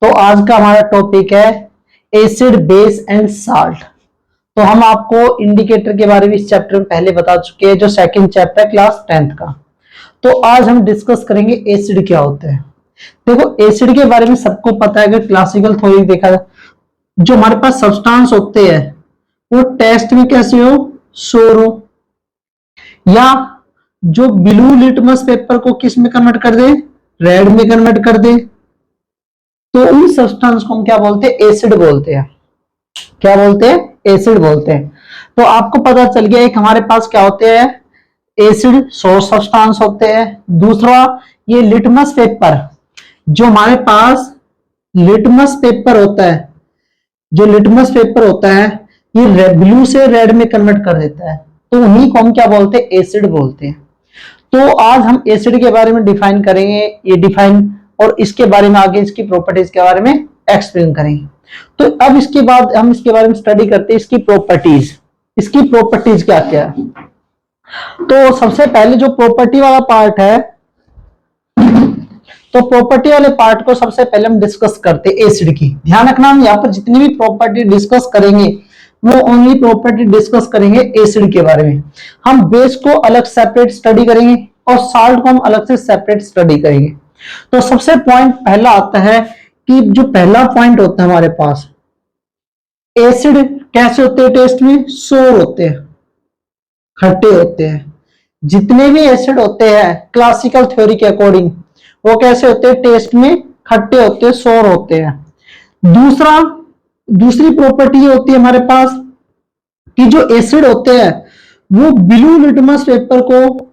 तो आज का हमारा टॉपिक है एसिड बेस एंड साल्ट। तो हम आपको इंडिकेटर के बारे में इस चैप्टर में पहले बता चुके हैं, जो सेकंड चैप्टर है क्लास 10th का। तो आज हम डिस्कस करेंगे एसिड क्या होता है। देखो, एसिड के बारे में सबको पता है। अगर क्लासिकल थ्योरी देखा जाए, जो हमारे पास सब्सटेंस होते हैं वो टेस्ट में कैसे हो, शोर हो, या जो ब्लू लिटमस पेपर को किस में कन्वर्ट कर दे, रेड में कन्वर्ट कर दे, तो उन सब्सटेंस को हम क्या बोलते हैं, एसिड बोलते हैं। क्या बोलते हैं, एसिड बोलते हैं। तो आपको पता चल गया, एक हमारे पास क्या होते हैं, एसिड सोर्स सब्सटेंस होते हैं। दूसरा, ये लिटमस पेपर, जो हमारे पास लिटमस पेपर होता है, जो लिटमस पेपर होता है ये ब्लू से रेड में कन्वर्ट कर देता है, तो उन्हीं को हम क्या बोलते हैं, एसिड बोलते हैं। तो आज हम एसिड के बारे में डिफाइन करेंगे, ये डिफाइन, और इसके बारे में आगे इसकी प्रॉपर्टीज के बारे में एक्सप्लेन करेंगे। तो अब इसके बाद हम इसके बारे में स्टडी करते हैं, इसकी प्रॉपर्टीज। इसकी प्रॉपर्टीज क्या क्या है। तो सबसे पहले जो प्रॉपर्टी वाला पार्ट है, तो प्रॉपर्टी वाले पार्ट को सबसे पहले हम डिस्कस करते हैं एसिड की। ध्यान रखना, हम यहाँ पर जितनी भी प्रॉपर्टी डिस्कस करेंगे वो ओनली प्रॉपर्टी डिस्कस करेंगे एसिड के बारे में। हम बेस को अलग सेपरेट स्टडी करेंगे और साल्ट को हम अलग से सेपरेट स्टडी करेंगे। तो सबसे पॉइंट पहला आता है कि जो पहला पॉइंट होता है हमारे पास, एसिड कैसे होते हैं टेस्ट में, सोर होते हैं, खट्टे होते हैं। जितने भी एसिड होते हैं क्लासिकल थ्योरी के अकॉर्डिंग वो कैसे होते हैं, टेस्ट में खट्टे होते हैं, सोर होते हैं। दूसरी प्रॉपर्टी होती है हमारे पास कि जो एसिड होते हैं वो ब्लू लिटमस पेपर को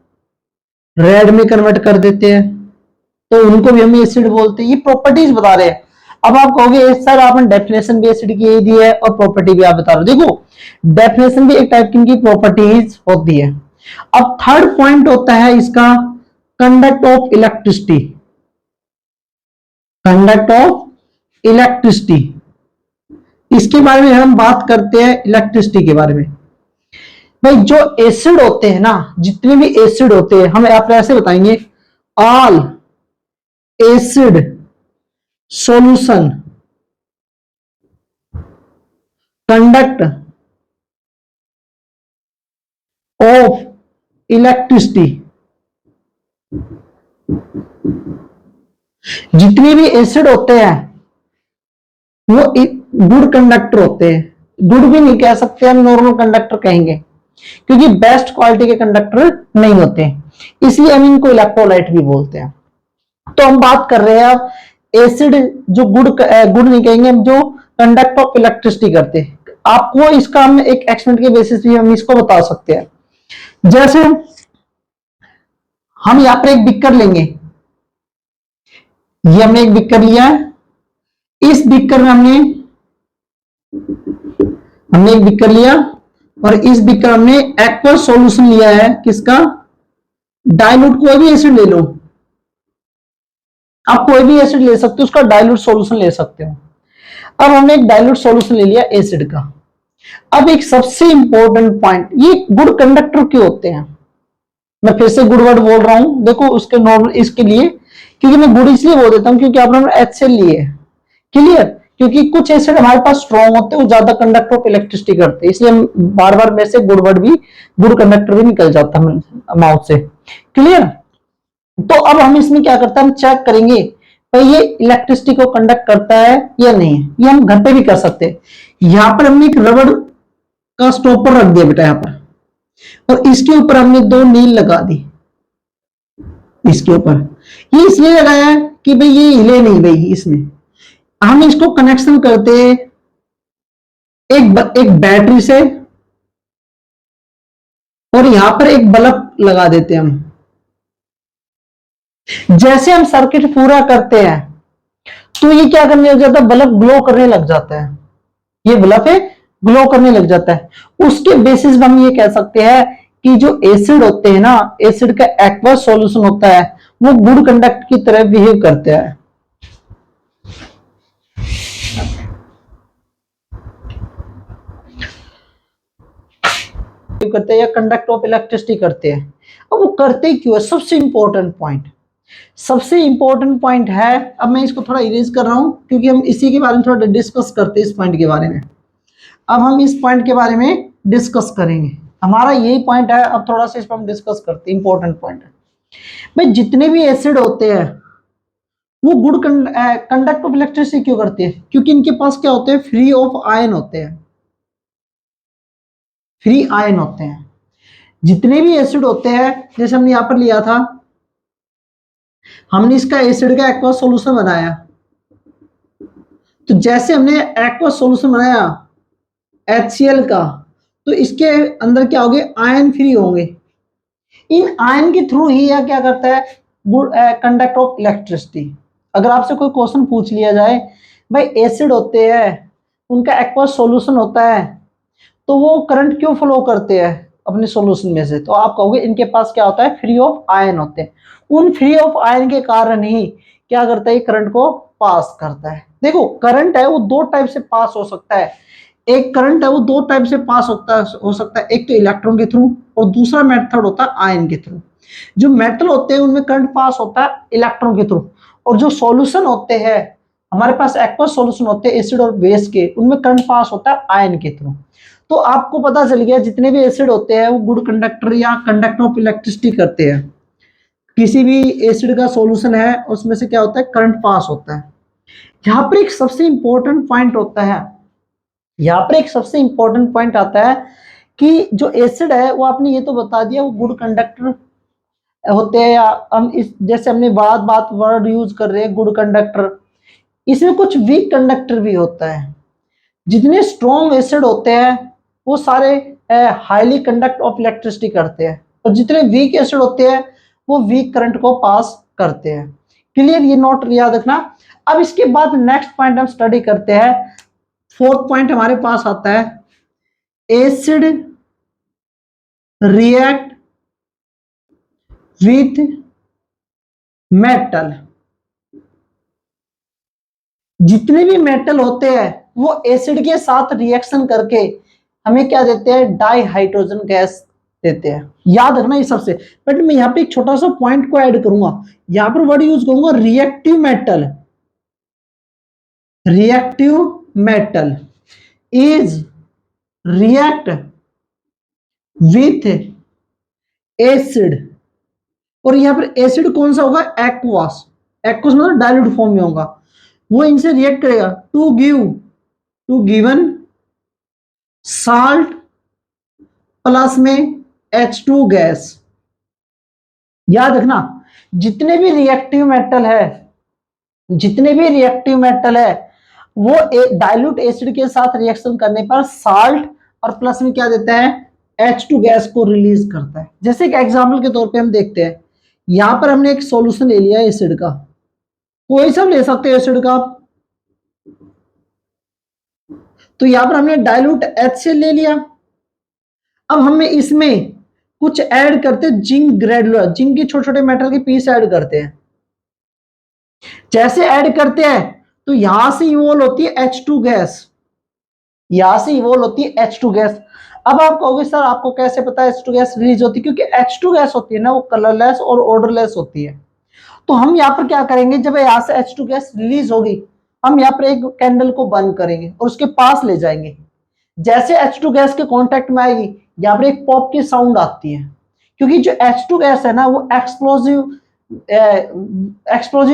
रेड में कन्वर्ट कर देते हैं, तो उनको भी हम एसिड बोलते हैं। ये प्रॉपर्टीज बता रहे हैं। अब आप कहोगे सर आपने डेफिनेशन भी एसिड की दी है और प्रॉपर्टी भी आप बता रहे हो। देखो, डेफिनेशन भी एक टाइप की प्रॉपर्टीज होती है। अब थर्ड पॉइंट होता है इसका, conduct of electricity. Conduct of electricity, इसके बारे में हम बात करते हैं, इलेक्ट्रिसिटी के बारे में। भाई जो एसिड होते हैं ना, जितने भी एसिड होते हैं, हम आप ऐसे बताएंगे, all acid solution conduct of electricity. जितने भी एसिड होते हैं वो गुड कंडक्टर होते हैं। गुड भी नहीं कह सकते, हम नॉर्मल कंडक्टर कहेंगे, क्योंकि बेस्ट क्वालिटी के कंडक्टर नहीं होते, इसलिए हम इनको इलेक्ट्रोलाइट भी बोलते हैं। तो हम बात कर रहे हैं एसिड जो गुड नहीं कहेंगे, हम जो कंडक्ट ऑफ इलेक्ट्रिसिटी करते हैं। आपको इसका हम एक एक्सपेरिमेंट के बेसिस पे हम इसको बता सकते हैं। जैसे हम यहां पर एक बिकर लेंगे, ये हमने एक बिकर लिया है, इस बिकर में हमने एक बिकर लिया और इस बिकर हमने एक्वा सॉल्यूशन लिया है, किसका, डाइल्यूट। कोई भी एसिड ले लो आप, कोई भी एसिड ले सकते हो, उसका डाइल्यूट सॉल्यूशन ले सकते हो। अब हमने एक डाइल्यूट सॉल्यूशन ले लिया एसिड का। अब एक सबसे इंपॉर्टेंट पॉइंट, ये गुड कंडक्टर क्यों होते हैं। मैं फिर से गुड वर्ड बोल रहा हूं, देखो उसके नॉर्मल इसके लिए, क्योंकि मैं गुड इसलिए बोल देता हूं क्योंकि आपने HCl लिए, क्लियर। क्योंकि कुछ एसिड हमारे पास स्ट्रॉन्ग होते हैं, वो ज्यादा कंडक्ट ऑफ इलेक्ट्रिसिटी करते हैं, इसलिए हम बार बार में से गुड वर्ड भी, गुड कंडक्टर भी निकल जाता है माउथ से, क्लियर। तो अब हम इसमें क्या करते हैं, हम चेक करेंगे भाई ये इलेक्ट्रिसिटी को कंडक्ट करता है या नहीं है। ये हम घर पे भी कर सकते हैं। यहां पर हमने एक रबड़ का स्टॉपर रख दिया बेटा यहाँ पर, और इसके ऊपर हमने 2 नील लगा दी इसके ऊपर। ये इसलिए लगाया है कि भाई ये हिले नहीं, भाई इसमें हम इसको कनेक्शन करते हैं एक बैटरी से, और यहां पर एक बल्ब लगा देते हैं हम। जैसे हम सर्किट पूरा करते हैं तो ये क्या करने लग जाता है, बल्ब ग्लो करने लग जाता है। ये बल्ब है ग्लो करने लग जाता है। उसके बेसिस पर हम ये कह सकते हैं कि जो एसिड होते हैं ना, एसिड का एक्वस सॉल्यूशन होता है वो गुड कंडक्ट की तरह बिहेव करते हैं। करते हैं या कंडक्ट ऑफ इलेक्ट्रिसिटी करते हैं। अब वो करते क्यों है, सबसे इंपॉर्टेंट पॉइंट, सबसे इंपॉर्टेंट पॉइंट है, अब मैं इसको थोड़ा इरेज कर रहा हूं क्योंकि हम इसी के बारे में थोड़ा डिस्कस करते हैं इस पॉइंट के बारे में। अब हम इस पॉइंट के बारे में डिस्कस करेंगे, हमारा यही पॉइंट है। अब थोड़ा सा इस पर हम डिस्कस करते हैं, इंपॉर्टेंट पॉइंट है भाई। जितने भी एसिड होते हैं वो गुड कंडक्ट ऑफ इलेक्ट्रिसिटी क्यों करते हैं? क्योंकि इनके पास क्या होते हैं, फ्री ऑफ आयन होते हैं, फ्री आयन होते हैं। जितने भी एसिड होते हैं, जैसे हमने यहां पर लिया था, हमने इसका एसिड का एक्वा सॉल्यूशन बनाया, तो जैसे हमने एक्वा सॉल्यूशन बनाया HCl का, तो इसके अंदर क्या होंगे, आयन फ्री होंगे। इन आयन के थ्रू ही यह क्या करता है, कंडक्ट ऑफ इलेक्ट्रिसिटी। अगर आपसे कोई क्वेश्चन पूछ लिया जाए, भाई एसिड होते हैं, उनका एक्वस सॉल्यूशन होता है, तो वो करंट क्यों फ्लो करते हैं अपने सॉल्यूशन में से, तो आप कहोगे इनके पास क्या होता है, फ्री ऑफ आयन होते हैं। उन फ्री ऑफ आयन के कारण ही क्या करता है, करंट को पास करता है। देखो करंट है वो दो टाइप से पास हो सकता है, एक करंट है वो दो टाइप से पास हो सकता है, एक तो इलेक्ट्रॉन के थ्रू और दूसरा मेथड होता है आयन के थ्रू। जो मेटल होते हैं उनमें करंट पास होता है इलेक्ट्रॉन के थ्रू, और जो सॉल्यूशन होते हैं हमारे पास एक्वस सॉल्यूशन होते हैं एसिड और बेस के, उनमें करंट पास होता है आयन के थ्रू। तो आपको पता चल गया जितने भी एसिड होते हैं वो गुड कंडक्टर या कंडक्टर ऑफ इलेक्ट्रिसिटी करते हैं। किसी भी एसिड का सॉल्यूशन है उसमें से क्या होता है, करंट पास होता है। यहाँ पर एक सबसे इंपॉर्टेंट पॉइंट होता है, यहाँ पर एक सबसे इंपॉर्टेंट पॉइंट आता है कि जो एसिड है वो आपने ये तो बता दिया वो गुड कंडक्टर होते हैं, या हम इस जैसे हमने बात बात वर्ड यूज कर रहे हैं गुड कंडक्टर, इसमें कुछ वीक कंडक्टर भी होता है। जितने स्ट्रॉन्ग एसिड होते हैं वो सारे हाईली कंडक्ट ऑफ इलेक्ट्रिसिटी करते हैं, और जितने वीक एसिड होते हैं वो वीक करंट को पास करते हैं। क्लियर, ये नोट याद रखना। अब इसके बाद नेक्स्ट पॉइंट हम स्टडी करते हैं। फोर्थ पॉइंट हमारे पास आता है, एसिड रिएक्ट विथ मेटल। जितने भी मेटल होते हैं वो एसिड के साथ रिएक्शन करके हमें क्या देते हैं, डाई हाइड्रोजन गैस देते हैं। याद रखना ये सबसे, बट मैं यहाँ पे एक छोटा सा पॉइंट को ऐड करूंगा, यहां पर वर्ड यूज करूंगा reactive metal. Reactive metal is react with acid, और यहां पर एसिड कौन सा होगा, एक्वास। एक्वास मतलब डाइल्यूट फॉर्म में होगा, वो इनसे रिएक्ट करेगा टू गिवन साल्ट प्लस में H2 गैस। याद रखना जितने भी रिएक्टिव मेटल है, जितने भी रिएक्टिव मेटल है वो डाइल्यूट एसिड के साथ रिएक्शन करने पर साल्ट और प्लस में क्या देता है, H2 गैस को रिलीज करता है। जैसे एक एग्जांपल के तौर पे हम देखते हैं, यहां पर हमने एक सॉल्यूशन ले लिया एसिड का, कोई सा ले सकते हैं एसिड का, तो यहां पर हमने डाइल्यूट HCl ले लिया। अब हमें इसमें कुछ ऐड करते हैं, जिंक ग्रेनुलर, जिंक के छोटे छोटे मेटल के पीस ऐड करते हैं। जैसे ऐड करते हैं तो यहां से इवोल्व होती है H2 गैस, यहां से इवोल्व होती है H2 गैस। अब आप कहोगे सर आपको कैसे पता है H2 गैस रिलीज होती है, क्योंकि H2 गैस होती है ना वो कलरलेस और ऑर्डरलेस होती है। तो हम यहाँ पर क्या करेंगे, जब यहाँ से H2 गैस रिलीज होगी हम यहाँ पर एक कैंडल को बंद करेंगे और उसके पास ले जाएंगे। जैसे H2 गैस के कांटेक्ट में आएगी यहाँ पर एक पॉप की साउंड आती है, क्योंकि जो H2 गैस है ना वो एक्सप्लोजिव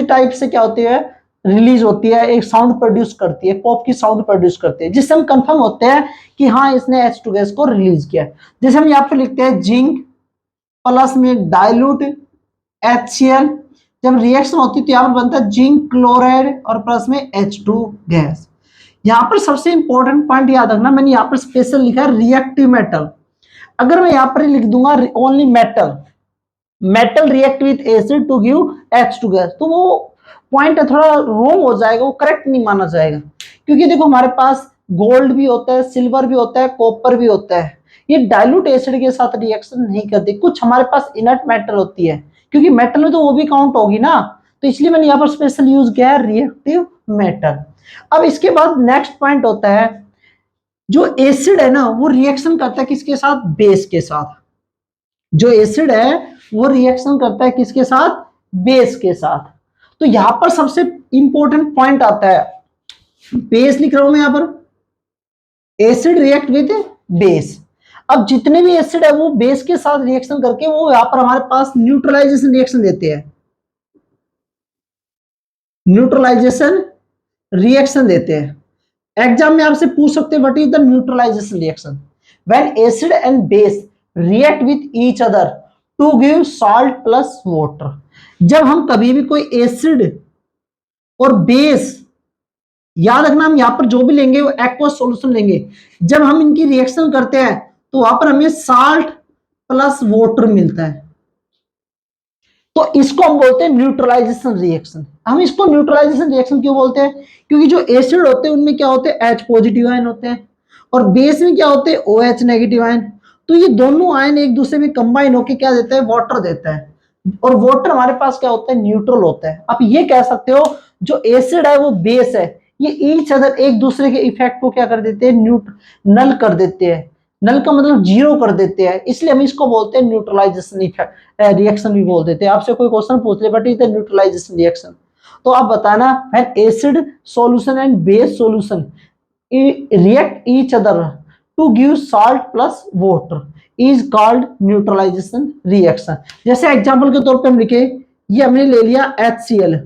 टाइप से क्या होती है, रिलीज होती है, एक साउंड प्रोड्यूस करती है, पॉप की साउंड प्रोड्यूस करती है, जिससे हम कंफर्म होते हैं कि हाँ इसने H2 गैस को रिलीज किया। जैसे हम यहाँ पे लिखते हैं जिंक प्लस में डाइल्यूट HCl, जब रिएक्शन होती है तो यहाँ पर बनता है जिंक क्लोराइड और प्लस में H2 गैस। यहाँ पर सबसे इंपॉर्टेंट पॉइंट याद रखना, मैंने यहाँ पर स्पेशल लिखा रिएक्टिव मेटल। अगर मैं यहाँ पर लिख दूंगा only metal, metal react with acid to give H2 gas, तो वो पॉइंट थोड़ा रॉन्ग हो जाएगा, वो करेक्ट नहीं माना जाएगा। क्योंकि देखो हमारे पास गोल्ड भी होता है, सिल्वर भी होता है, कॉपर भी होता है, ये डाइल्यूट एसिड के साथ रिएक्शन नहीं करते। कुछ हमारे पास इनर्ट मेटल होती है, क्योंकि मेटल में तो वो भी काउंट होगी ना, तो इसलिए मैंने यहाँ पर स्पेशल यूज किया है रिएक्टिव मेटल। अब इसके बाद नेक्स्ट पॉइंट होता है, जो एसिड है ना वो रिएक्शन करता है किसके साथ, बेस के साथ। जो एसिड है वो रिएक्शन करता है किसके साथ, बेस के साथ। तो यहां पर सबसे इंपॉर्टेंट पॉइंट आता है, बेस लिख रहा हूं मैं यहां पर, एसिड रिएक्ट विद बेस। अब जितने भी एसिड है वो बेस के साथ रिएक्शन करके वो यहां पर हमारे पास न्यूट्रलाइजेशन रिएक्शन देते हैं, न्यूट्रलाइजेशन रिएक्शन देते हैं। एग्जाम में आपसे पूछ सकते हैं what is the neutralisation reaction, when acid and base react with each other to give salt plus water. जब हम कभी भी कोई एसिड और बेस, याद रखना हम यहां पर जो भी लेंगे वो एक्वस सॉल्यूशन लेंगे, जब हम इनकी रिएक्शन करते हैं तो वहां पर हमें साल्ट प्लस वाटर मिलता है, तो इसको हम बोलते हैं न्यूट्रलाइजेशन रिएक्शन। हम इसको न्यूट्रलाइजेशन रिएक्शन क्यों बोलते हैं, क्योंकि जो एसिड होते हैं उनमें क्या होते हैं, H पॉजिटिव आयन होते हैं, और बेस में क्या होते हैं, OH नेगेटिव आयन। तो ये दोनों आयन एक दूसरे में कंबाइन होकर क्या देता है, वाटर देता है, और वाटर हमारे पास क्या होता है, न्यूट्रल होता है। आप ये कह सकते हो जो एसिड है वो बेस है, ये ईच अदर एक दूसरे के इफेक्ट को क्या कर देते हैं, नल कर देते हैं। नल का मतलब जीरो कर देते हैं, इसलिए हम इसको बोलते हैं न्यूट्रलाइजेशन रिएक्शन भी बोल देते हैं। आपसे कोई क्वेश्चन पूछ ले but is the neutralisation reaction, तो आप बताना when acid solution and base solution react each other to give salt plus water is called neutralisation reaction. जैसे एग्जांपल के तौर पे हम लिखे, ये हमने ले लिया HCl,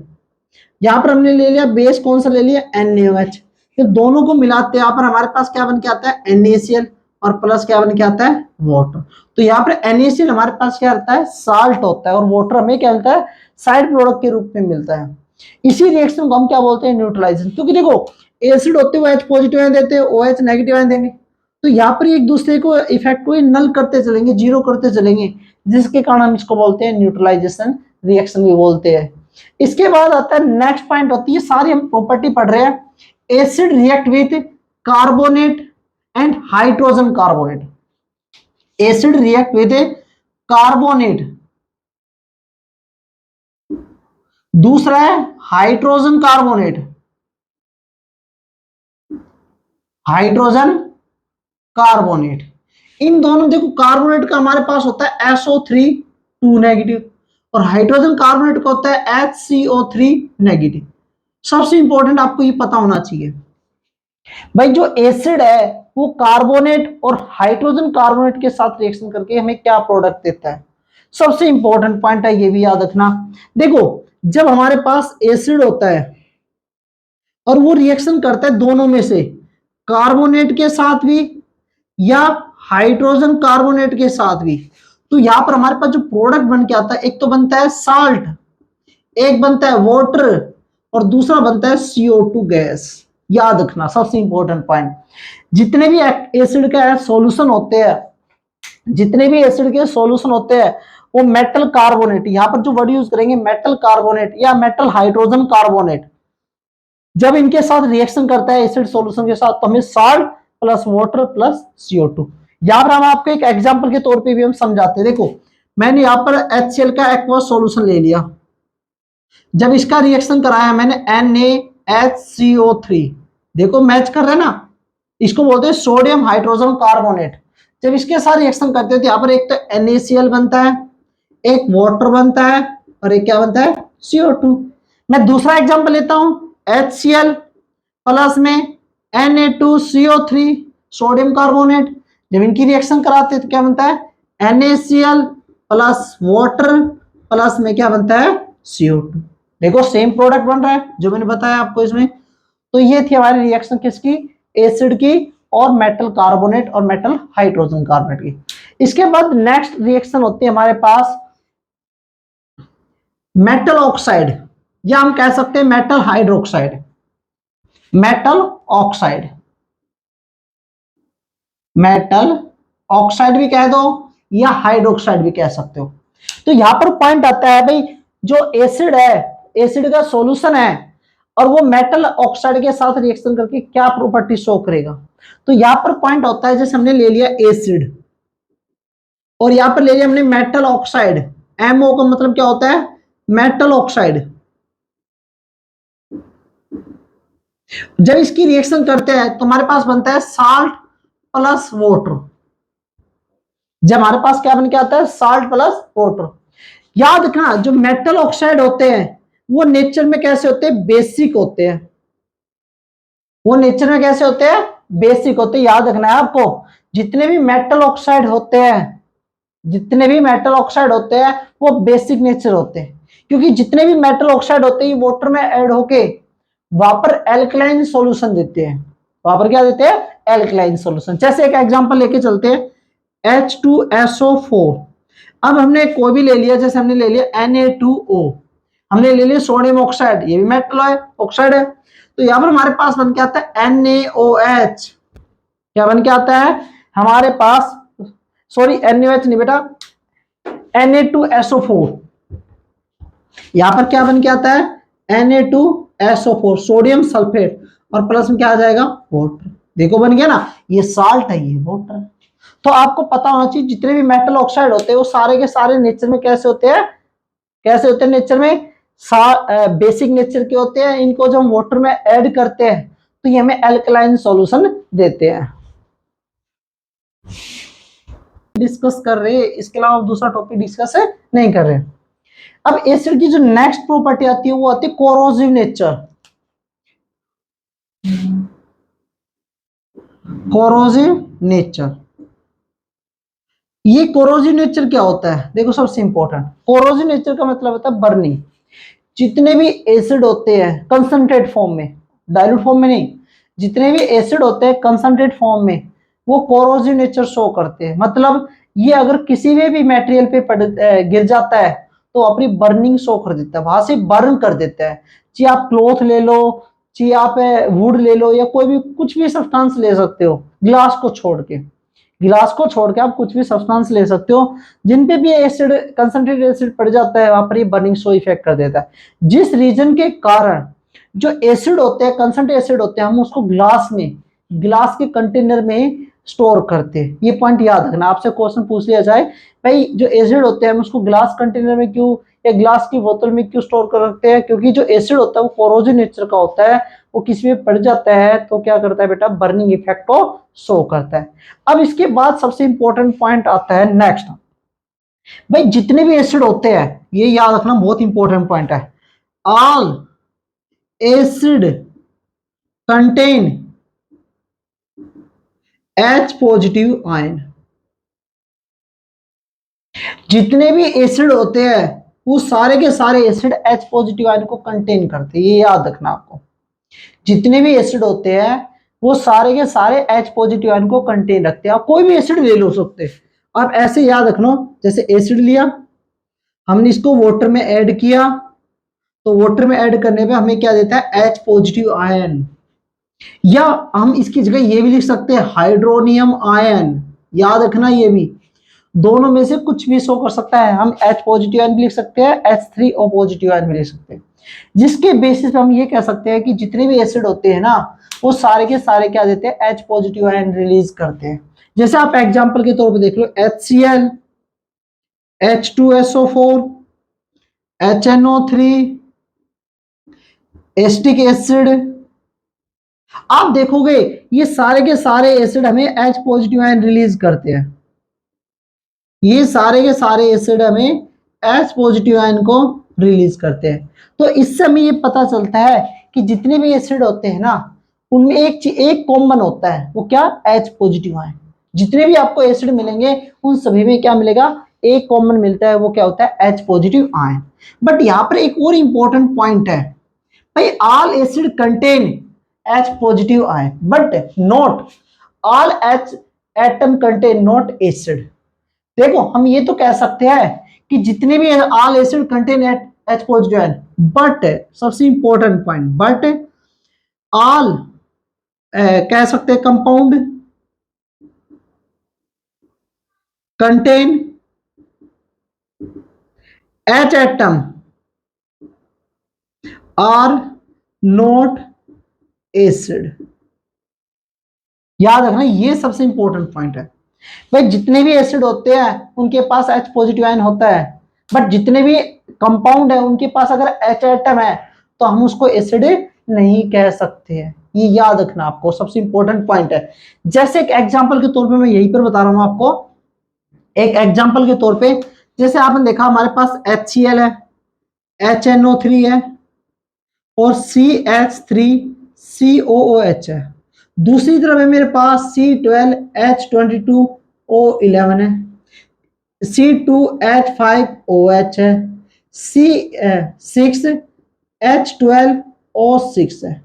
यहां पर हमने ले लिया बेस कौन सा ले लिया, NaOH, फिर दोनों को मिलाते हैं, यहाँ पर हमारे पास क्या बन के आता है, NaCl, और प्लस क्या बन के आता है, वाटर। तो यहाँ पर NaCl हमारे पास क्या रहता है, साल्ट होता है, और वाटर हमें क्या मिलता है, साइड प्रोडक्ट के रूप में मिलता है। इसी रिएक्शन को हम क्या बोलते हैं, न्यूट्रलाइजेशन। क्योंकि देखो एसिड होते हुए H पॉजिटिव आयन देते हैं, OH नेगेटिव आयन देंगे, तो यहाँ पर एक दूसरे को इफेक्ट को नल करते चलेंगे, जीरो करते चलेंगे, जिसके कारण हम इसको बोलते हैं न्यूट्रलाइजेशन रिएक्शन भी बोलते हैं। इसके बाद आता है नेक्स्ट पॉइंट, होती है सारी हम प्रॉपर्टी पढ़ रहे हैं, acid react with carbonate and hydrogen carbonate. Acid react with carbonate, दूसरा है हाइड्रोजन कार्बोनेट, हाइड्रोजन कार्बोनेट। इन दोनों, देखो कार्बोनेट का हमारे पास होता है SO3 2 नेगेटिव, और हाइड्रोजन कार्बोनेट का होता है HCO3 नेगेटिव। सबसे इंपॉर्टेंट आपको ये पता होना चाहिए भाई, जो एसिड है वो कार्बोनेट और हाइड्रोजन कार्बोनेट के साथ रिएक्शन करके हमें क्या प्रोडक्ट देता है। सबसे इंपॉर्टेंट पॉइंट है, ये भी याद रखना। देखो जब हमारे पास एसिड होता है और वो रिएक्शन करता है दोनों में से, कार्बोनेट के साथ भी या हाइड्रोजन कार्बोनेट के साथ भी, तो यहां पर हमारे पास जो प्रोडक्ट बन के आता है, एक तो बनता है साल्ट, एक बनता है वाटर, और दूसरा बनता है CO2 गैस। याद रखना सबसे इंपॉर्टेंट पॉइंट, जितने भी एसिड का सॉल्यूशन होते हैं, जितने भी एसिड के सॉल्यूशन होते हैं वो मेटल कार्बोनेट, यहां पर जो वर्ड यूज करेंगे मेटल कार्बोनेट या मेटल हाइड्रोजन कार्बोनेट, जब इनके साथ रिएक्शन करता है एसिड सॉल्यूशन के साथ, तो हमें salt plus water plus CO2। यहां पर हम आपको एक एग्जांपल के तौर पे भी हम समझाते हैं। देखो मैंने यहां पर HCl का एक्वस सॉल्यूशन ले लिया, जब इसका रिएक्शन कराया मैंने NaHCO3, देखो मैच कर रहे हैं ना, इसको बोलते हैं सोडियम हाइड्रोजन कार्बोनेट। जब इसके साथ रिएक्शन करते हैं तो यहाँ पर एक तो NaCl बनता है, एक वाटर बनता है, और एक क्या बनता है, CO2। मैं दूसरा एग्जांपल लेता हूं, HCl प्लस में Na2CO3 सोडियम कार्बोनेट, जब इनकी रिएक्शन कराते हैं तो क्या बनता है, NaCl प्लस वाटर प्लस में क्या बनता है, CO2। देखो सेम प्रोडक्ट बन रहा है जो मैंने बताया आपको इसमें। तो ये थी हमारी रिएक्शन किसकी, एसिड की, और मेटल कार्बोनेट और मेटल हाइड्रोजन कार्बोनेट की। इसके बाद नेक्स्ट रिएक्शन होती है हमारे पास मेटल ऑक्साइड, या हम कह सकते हैं metal hydroxide, metal oxide, metal oxide भी कह दो या हाइड्रोक्साइड भी कह सकते हो। तो यहां पर पॉइंट आता है भाई, जो एसिड है, एसिड का सॉल्यूशन है, और वो मेटल ऑक्साइड के साथ रिएक्शन करके क्या प्रॉपर्टी शो करेगा। तो यहां पर पॉइंट होता है, जैसे हमने ले लिया एसिड और यहां पर ले लिया हमने मेटल ऑक्साइड, MO का मतलब क्या होता है, मेटल ऑक्साइड। जब इसकी रिएक्शन करते हैं तो हमारे पास बनता है साल्ट प्लस वाटर, जब हमारे पास क्या बन के आता है, साल्ट प्लस वाटर। याद रखना जो मेटल ऑक्साइड होते हैं वो नेचर में कैसे होते हैं, बेसिक होते हैं। वो नेचर में कैसे होते हैं, बेसिक होते हैं। याद रखना है आपको, जितने भी मेटल ऑक्साइड होते हैं, जितने भी मेटल ऑक्साइड होते हैं वो बेसिक नेचर होते हैं, क्योंकि जितने भी मेटल ऑक्साइड होते हैं वाटर में ऐड होके वहां पर एल्कलाइन सॉल्यूशन देते हैं। वहां पर क्या देते हैं, एल्कलाइन सॉल्यूशन। जैसे एक एग्जांपल लेके चलते हैं, H2SO4। अब हमने कोई भी ले लिया, जैसे हमने ले लिया Na2O, हमने ले लिया सोडियम ऑक्साइड, ये भी मेटल है, ऑक्साइड है। तो यहां पर हमारे पास बन के आता है NaOH। क्या बन के आता है हमारे पास, सॉरी NaOH नहीं बेटा, Na2SO4। यहां पर क्या बन के आता है Na2SO4 सोडियम सल्फेट, और प्लस में क्या आ जाएगा, वाटर। देखो बन गया ना, ये साल्ट है, ये वाटर। तो आपको पता होना चाहिए जितने भी मेटल ऑक्साइड होते हैं वो सारे के सारे नेचर में कैसे होते हैं, कैसे होते हैं नेचर में, बेसिक नेचर के होते हैं। इनको जब हम वाटर में ऐड करते हैं तो ये हमें एल्कलाइन सॉल्यूशन देते हैं। डिस्कस कर रहे हैं, इसके अलावा दूसरा टॉपिक डिस्कस नहीं कर रहे। अब एसिड की जो नेक्स्ट प्रॉपर्टी आती है वो आती है कोरोसिव नेचर। कोरोसिव नेचर, ये कोरोसिव नेचर क्या होता है, देखो सबसे इंपॉर्टेंट, कोरोसिव नेचर का मतलब होता है बर्निंग। जितने भी एसिड होते हैं कंसंट्रेट फॉर्म में, डाइल्यूट फॉर्म में नहीं, जितने भी एसिड होते हैं कंसंट्रेट फॉर्म में वो कोरोसिव नेचर शो करते हैं। मतलब ये अगर किसी भी मटेरियल पे गिर जाता है तो अपनी बर्निंग शो कर देता है, वहां से बर्न कर देता है। चाहे आप क्लॉथ ले लो, चाहे आप वुड ले लो, या कोई भी कुछ भी सब्सटेंस ले सकते हो, गिलास को छोड़ के, गिलास को छोड़ के आप कुछ भी सब्सटेंस ले सकते हो, जिन पे भी एसिड कंसंट्रेटेड एसिड पड़ जाता है वहां पर ये बर्निंग शो इफेक्ट कर देता है। जिस रीजन के कारण जो एसिड होते हैं, कंसंट्रेटेड एसिड होते हैं, हम उसको ग्लास में, ग्लास के कंटेनर में स्टोर करते हैं। ये पॉइंट याद रखना, आपसे क्वेश्चन पूछ लिया जाए भाई जो एसिड होते हैं हम उसको ग्लास कंटेनर में क्यों या ग्लास की बोतल में क्यों स्टोर कर रखते हैं, क्योंकि जो एसिड होता है वो कोरोसिव नेचर का होता है, वो किसी में पड़ जाता है तो क्या करता है बेटा, बर्निंग इफेक्ट को शो करता है। अब इसके बाद सबसे इंपॉर्टेंट पॉइंट आता है नेक्स्ट, भाई जितने भी एसिड होते हैं, ये याद रखना बहुत इंपॉर्टेंट पॉइंट है, all acid contain H positive ion. जितने भी एसिड होते हैं वो सारे के सारे एसिड H पॉजिटिव आयन को कंटेन करते हैं, ये याद रखना आपको। जितने भी एसिड होते हैं वो सारे के सारे H पॉजिटिव आयन को कंटेन रखते हैं। आप कोई भी एसिड ले लो सकते हैं, आप ऐसे याद रखना, जैसे एसिड लिया हमने, इसको वाटर में ऐड किया, तो वाटर में ऐड करने पे हमें क्या देता है, H पॉजिटिव आयन। या हम इसकी जगह ये भी लिख सकते हैं हाइड्रोनियम आयन, याद रखना ये भी, दोनों में से कुछ भी शो कर सकता है। हम H पॉजिटिव आयन भी लिख सकते हैं, H3O पॉजिटिव आयन भी लिख सकते हैं, जिसके बेसिस पे हम ये कह सकते हैं कि जितने भी एसिड होते हैं ना वो सारे के सारे क्या देते हैं, H पॉजिटिव आयन रिलीज करते हैं। जैसे आप एग्जांपल के तौर पे देख लो, HCl, H2SO4, HNO3, acetic acid. आप देखोगे ये सारे के सारे एसिड हमें H पॉजिटिव आयन रिलीज करते हैं, ये सारे के सारे एसिड हमें H पॉजिटिव आयन को रिलीज करते हैं। तो इससे हमें ये पता चलता है कि जितने भी एसिड होते हैं ना उनमें एक कॉमन होता है, वो क्या, H पॉजिटिव आयन। जितने भी आपको एसिड मिलेंगे उन सभी में क्या मिलेगा, एक कॉमन मिलता है, वो क्या होता है, H पॉजिटिव आयन। बट यहाँ पर एक और इंपॉर्टेंट पॉइंट है, भाई all acid contain H positive ion but not all H atom contain not acid. देखो हम ये तो कह सकते हैं कि जितने भी all acid contain H positive ion, but सबसे इंपॉर्टेंट पॉइंट, बट ऑल कह सकते हैं compound contain H atom are not acid. याद रखना ये सबसे इंपॉर्टेंट पॉइंट है, भाई जितने भी एसिड होते हैं उनके पास H पॉजिटिव आयन होता है, बट जितने भी कंपाउंड है उनके पास अगर H एटम है तो हम उसको एसिड नहीं कह सकते हैं। ये याद रखना आपको, सबसे इंपॉर्टेंट पॉइंट है। जैसे एक एग्जांपल के तौर पे मैं यहीं पर बता रहा हूं आपको, एक एग्जांपल के तौर पे जैसे आपने देखा हमारे पास HCl है, HNO3 है और CH3COOH है। दूसरी तरफ है मेरे पास C12H22O11 है, C2H5OH है, C6H12O6 है।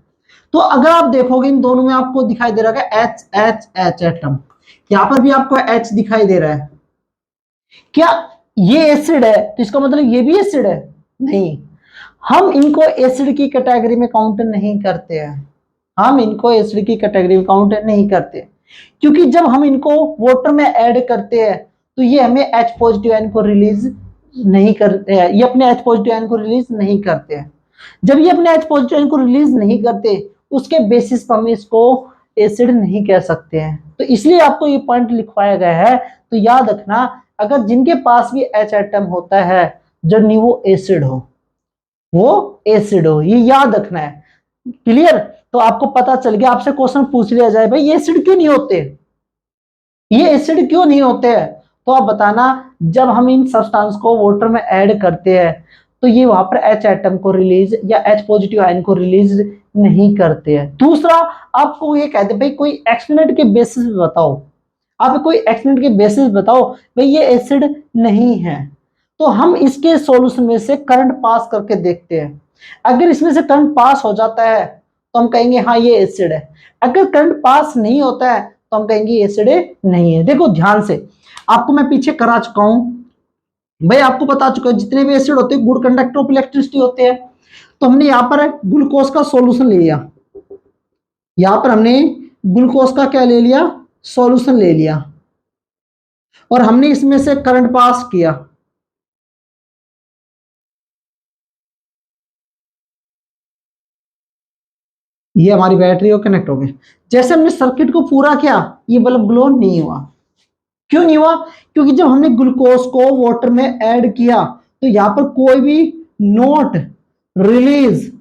तो अगर आप देखोगे इन दोनों में आपको दिखाई दे रहा है H एटम, यहां पर भी आपको H दिखाई दे रहा है। क्या ये एसिड है तो इसका मतलब ये भी एसिड है? नहीं, हम इनको एसिड की कैटेगरी में काउंट नहीं करते हैं, हम इनको एसिड की कैटेगरी में काउंट नहीं करते, क्योंकि जब हम इनको वाटर में ऐड करते हैं तो ये हमें H पॉजिटिव आयन को रिलीज नहीं करते हैं, ये अपने H पॉजिटिव आयन को रिलीज नहीं करते हैं। जब ये अपने H पॉजिटिव आयन को रिलीज नहीं करते, उसके बेसिस पर हम इसको एसिड नहीं कह सकते हैं। तो इसलिए आपको ये पॉइंट लिखवाया गया है। तो याद रखना, अगर जिनके पास भी H एटम होता है जो नहीं वो एसिड हो, वो एसिड हो, ये याद रखना है। क्लियर? तो आपको पता चल गया, आपसे क्वेश्चन पूछ लिया जाए भाई ये एसिड क्यों नहीं होते, ये एसिड क्यों नहीं होते हैं, तो आप बताना जब हम इन सब्सटेंस को वाटर में ऐड करते हैं तो ये वहां पर H एटम को रिलीज या H पॉजिटिव आयन को रिलीज नहीं करते हैं। दूसरा, आपको ये कहते भाई कोई एक्सपेरिमेंट के बेसिस पे बताओ, आप कोई एक्सपेरिमेंट के बेसिस बताओ भाई ये एसिड नहीं है, तो हम इसके सॉल्यूशन में से करंट पास करके देखते हैं। अगर इसमें से करंट पास हो जाता है तो हम कहेंगे हाँ ये एसिड है, अगर करंट पास नहीं होता है तो हम कहेंगे एसिड नहीं है। देखो ध्यान से, आपको मैं पीछे करा चुका हूं भाई, आपको बता चुका है जितने भी एसिड होते हैं गुड कंडक्टर ऑफ इलेक्ट्रिसिटी होते हैं। तो हमने यहां पर ग्लूकोज का सॉल्यूशन ले लिया, यहां पर हमने ग्लूकोज का क्या ले लिया, सॉल्यूशन ले लिया, और हमने इसमें से करंट पास किया। ये हमारी बैटरी को कनेक्ट हो गई। जैसे हमने सर्किट को पूरा किया, ये बल्ब ग्लो नहीं हुआ। क्यों नहीं हुआ? क्योंकि जब हमने ग्लूकोज को वाटर में ऐड किया तो यहां पर कोई भी note release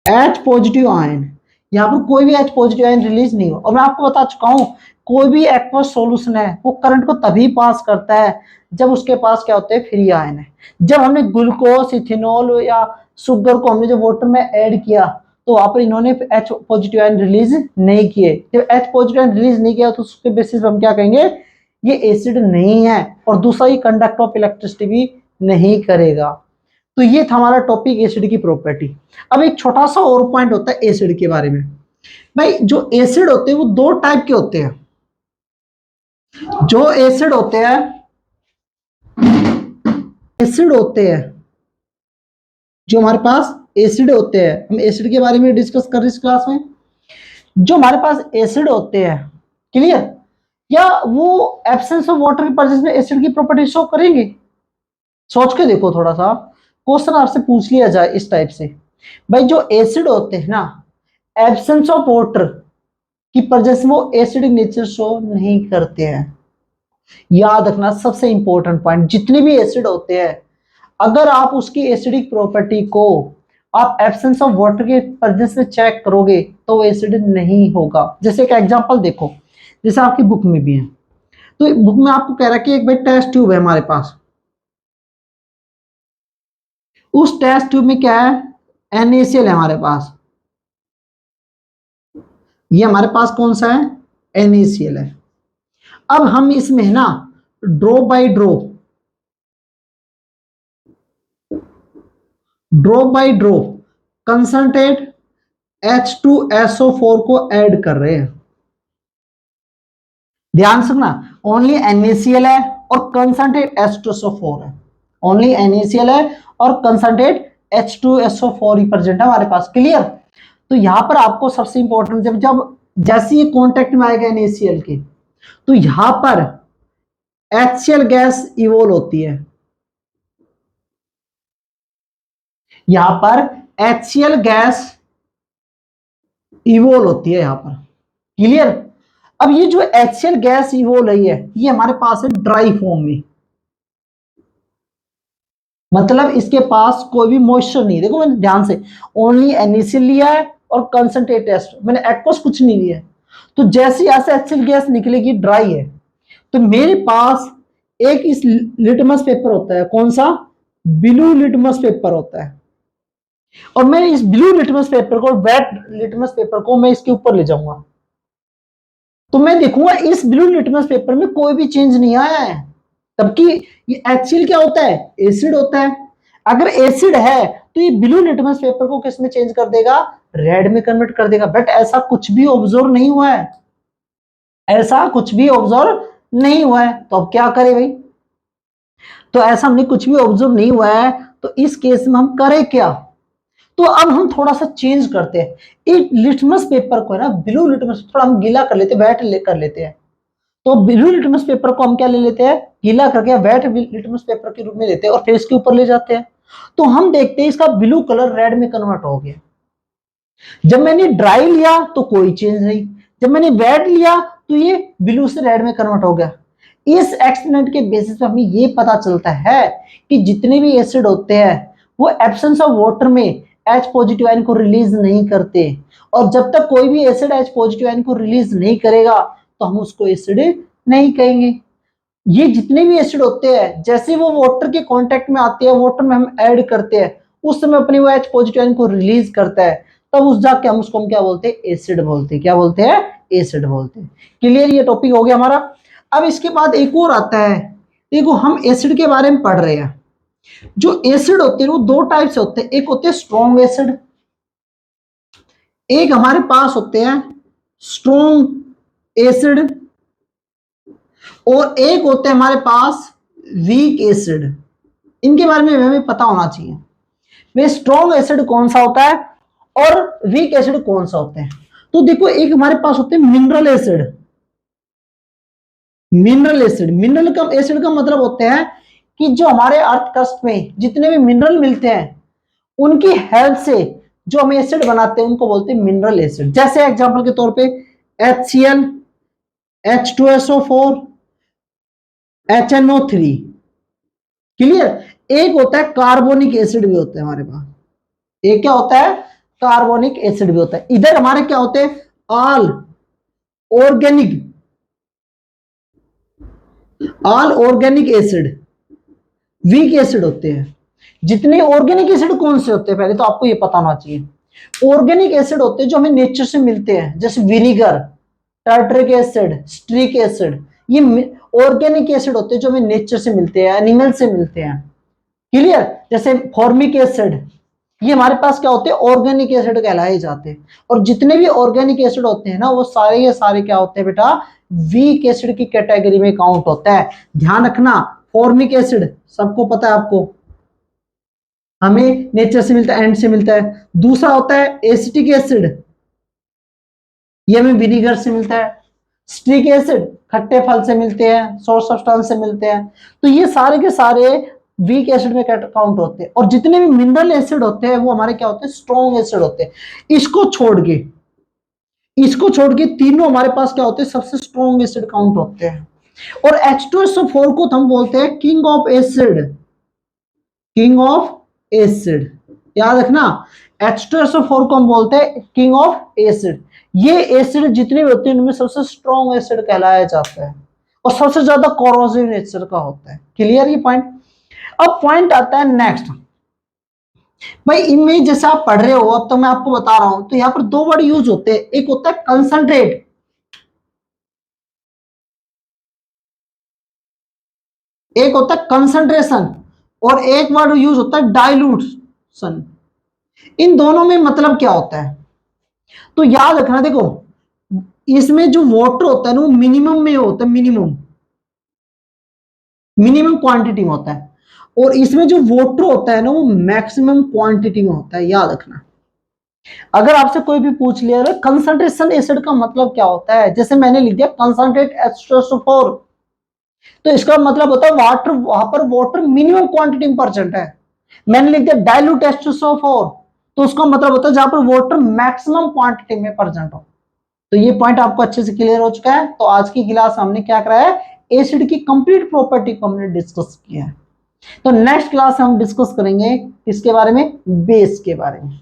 H positive ion, यहां पर कोई भी H पॉजिटिव आयन रिलीज नहीं हुआ। और मैं आपको बता चुका हूं कोई भी एक्वस सॉल्यूशन है वो करंट को तभी पास करता है जब उसके पास क्या होते हैं, फ्री आयन है। जब हमने ग्लूकोज, इथेनॉल या शुगर को हमने जब वाटर में ऐड किया तो वहां पर इन्होंने H पॉजिटिव आयन रिलीज नहीं किए। जब H पॉजिटिव आयन रिलीज नहीं किया तो उसके बेसिस पर हम क्या कहेंगे, ये एसिड नहीं है। और दूसरा, ये कंडक्टर ऑफ इलेक्ट्रिसिटी भी नहीं करेगा। तो ये था हमारा टॉपिक एसिड की प्रॉपर्टी। अब एक छोटा सा और पॉइंट होता है एसिड के बारे में। भाई जो एसिड होते हैं वो दो टाइप के होते हैं। जो एसिड होते हैं, एसिड होते हैं जो हमारे पास एसिड होते हैं, हम एसिड के बारे में डिस्कस कर रहे हैं इस क्लास में। जो हमारे पास एसिड होते हैं, क्लियर, या वो एब्सेंस ऑफ वाटर की प्रेजेंस में एसिड की प्रॉपर्टी शो करेंगे? सोच के देखो थोड़ा सा, क्वेश्चन आपसे पूछ लिया जाए इस टाइप से, भाई जो एसिड होते हैं ना, एब्सेंस ऑफ वाटर की प्रेजेंस में वो एसिडिक नेचर शो नहीं करते हैं। याद रखना सबसे इंपॉर्टेंट पॉइंट, जितने भी एसिड होते हैं अगर आप उसकी एसिडिक प्रॉपर्टी को आप एब्सेंस ऑफ वाटर के प्रेजेंस में चेक करोगे तो वो एसिड नहीं होगा। जैसे एक एग्जांपल देखो, जैसे आपकी बुक में भी है, तो बुक में आपको कह रहा है कि एक भाई टेस्ट ट्यूब है हमारे पास, उस टेस्ट ट्यूब में क्या है, NaCl है हमारे पास, ये हमारे पास कौन सा है, NaCl है। अब हम इसमें ना drop by drop, drop by drop concentrate H2SO4 को ऐड कर रहे हैं। ध्यान से ना, ओनली NaCl है और कंसंट्रेट H2SO4 है, ओनली NaCl है और कंसंट्रेट H2SO4 ही प्रेजेंट है हमारे पास। क्लियर? तो यहां पर आपको सबसे इंपॉर्टेंट, जब जब जैसे ये कॉन्टेक्ट में आएगा NaCl के, तो यहां पर HCl गैस इवोल्व होती है, यहां पर HCl गैस इवोल्व होती है यहां पर। क्लियर? अब ये जो HCl गैस इवोल्व रही है ये हमारे पास है ड्राई फॉर्म में, मतलब इसके पास कोई भी मॉइस्चर नहीं। देखो मैंने ध्यान से ओनली NaCl लिया है और कंसंट्रेट टेस्ट, मैंने एक्वस कुछ नहीं लिया है। तो जैसे यहां से HCl गैस निकलेगी ड्राई है, तो मेरे पास एक इस लिटमस पेपर होता है, कौन सा, ब्लू लिटमस पेपर होता है, और मैं इस ब्लू लिटमस पेपर को, वेट लिटमस पेपर को मैं इसके ऊपर ले जाऊंगा, तो मैं देखूंगा इस ब्लू लिटमस पेपर में कोई भी चेंज नहीं आया है, तबकि ये एक्चुअल क्या होता है, एसिड होता है। अगर एसिड है तो ये ब्लू लिटमस पेपर को किस में चेंज कर देगा, रेड में कन्वर्ट कर देगा। बट ऐसा कुछ भी ऑब्जर्व नहीं हुआ है, ऐसा कुछ भी ऑब्जर्व नहीं हुआ है, तो अब क्या करें भाई, तो ऐसा हमने कुछ भी ऑब्जर्व नहीं हुआ है, तो इस केस में हम करें क्या, तो अब हम थोड़ा सा चेंज करते हैं, एक लिटमस पेपर को है ना, ब्लू लिटमस थोड़ा हम गीला कर लेते हैं, वेट कर लेते हैं, तो ब्लू लिटमस पेपर को हम क्या ले लेते हैं, गीला करके वेट लिटमस पेपर के रूप में लेते हैं और फेस के ऊपर ले जाते हैं, तो हम देखते हैं इसका ब्लू कलर रेड में कन्वर्ट हो गया। जब मैंने ड्राई लिया तो कोई चेंज नहीं, जब मैंने वेट लिया तो ये ब्लू से रेड में कन्वर्ट हो गया। इस एक्सपेरिमेंट के बेसिस पे हमें ये पता चलता है कि जितने भी एसिड होते हैं वो एब्सेंस ऑफ वाटर में H पॉजिटिव आयन को रिलीज नहीं करते, और जब तक कोई भी एसिड H पॉजिटिव आयन को रिलीज नहीं करेगा तो हम उसको एसिड नहीं कहेंगे। ये जितने भी एसिड होते हैं जैसे वो वाटर के कांटेक्ट में आते हैं, वाटर में हम ऐड करते हैं, उस समय अपने वो H पॉजिटिव आयन को रिलीज करता है, तब उस जाके हम उसको क्या बोलते हैं, एसिड बोलते हैं। क्या बोलते हैं, एसिड बोलते हैं। क्लियर, ये टॉपिक हो गया हमारा। अब इसके बाद एक और आता है, देखो हम एसिड के बारे में पढ़ रहे हैं। जो एसिड होते हैं वो दो टाइप से होते हैं, एक होते हैं स्ट्रॉन्ग एसिड, एक हमारे पास होते हैं स्ट्रॉन्ग एसिड, और एक होते हैं हमारे पास वीक एसिड। इनके बारे में हमें पता होना चाहिए वे स्ट्रॉन्ग एसिड कौन सा होता है और वीक एसिड कौन सा होते हैं। तो देखो एक हमारे पास होते हैं mineral acid. Mineral acid, mineral का एसिड का मतलब होते हैं कि जो हमारे अर्थ क्रस्ट में जितने भी मिनरल मिलते हैं उनकी हेल्प से जो हम एसिड बनाते हैं उनको बोलते हैं मिनरल एसिड। जैसे एग्जांपल के तौर पे HCl, H2SO4, HNO3। क्लियर। एक होता है कार्बोनिक एसिड भी होता है हमारे पास, एक क्या होता है, कार्बोनिक एसिड भी होता है। इधर हमारे क्या होते हैं, all organic acid, weak acid होते हैं। जितने ऑर्गेनिक एसिड कौन से होते हैं, पहले तो आपको ये पता होना चाहिए। ऑर्गेनिक एसिड होते हैं जो हमें नेचर से मिलते हैं, जैसे vinegar, tartaric acid, citric acid, ये ऑर्गेनिक एसिड होते हैं जो हमें नेचर से मिलते हैं, एनिमल से मिलते हैं। क्लियर। जैसे फॉर्मिक एसिड, ये हमारे पास क्या होते हैं, ऑर्गेनिक एसिड कहलाए जाते हैं। और जितने भी ऑर्गेनिक एसिड होते हैं ना वो सारे ये सारे क्या होते हैं बेटा, वीक एसिड की कैटेगरी में काउंट होता है। ध्यान रखना, फॉर्मिक एसिड सबको पता है, आपको हमें नेचर से मिलता है, एंड से मिलता है। दूसरा होता है एसिटिक एसिड, ये हमें विनीगर से मिलता है। स्ट्रिक एसिड खट्टे फल से मिलते हैं, सोर सब्सटेंस से मिलते हैं। तो ये सारे के सारे वीक एसिड में काउंट होते हैं। और जितने भी मिनरल एसिड होते हैं वो हमारे क्या होते हैं, स्ट्रॉन्ग एसिड होते हैं। इसको छोड़ के तीनों हमारे पास क्या होते हैं, सबसे स्ट्रॉन्ग एसिड काउंट होते हैं। और H2SO4 को हम बोलते हैं king of acid, king of acid. याद रखना, H2SO4 को हम बोलते हैं किंग ऑफ एसिड। ये एसिड जितने भी होते हैं उनमें सबसे स्ट्रॉन्ग एसिड कहलाया जाता है और सबसे ज्यादा कोरोसिव नेचर का होता है। क्लियर ये पॉइंट। अब पॉइंट आता है नेक्स्ट भाई, इनमें जैसे आप पढ़ रहे हो, अब तो मैं आपको बता रहा हूं, तो यहां पर दो वर्ड यूज होते हैं, एक होता है कंसंट्रेट, एक होता है कंसंट्रेशन, और एक वर्ड यूज होता है डाइल्यूशन। इन दोनों में मतलब क्या होता है, तो याद रखना, देखो इसमें जो वाटर होता है ना वो मिनिमम में होता है, मिनिमम क्वांटिटी में होता है, और इसमें जो वाटर होता है ना वो मैक्सिमम क्वांटिटी में होता है। याद रखना, अगर आपसे कोई भी पूछ लिया कंसंट्रेशन एसिड का मतलब क्या होता है, जैसे मैंने लिख दिया कंसंट्रेट H2SO4, तो इसका मतलब होता है वाटर, वहां पर वाटर मिनिमम क्वांटिटी में परसेंट है। मैंने लिख दिया डाइल्यूट H2SO4, तो उसका मतलब होता है जहां पर वाटर मैक्सिमम क्वांटिटी में प्रेजेंट हो। तो ये पॉइंट आपको अच्छे से क्लियर हो चुका है। तो आज की क्लास हमने क्या करा है, एसिड की कंप्लीट प्रॉपर्टी को हमने डिस्कस किया है। तो नेक्स्ट क्लास हम डिस्कस करेंगे किसके बारे में, बेस के बारे में।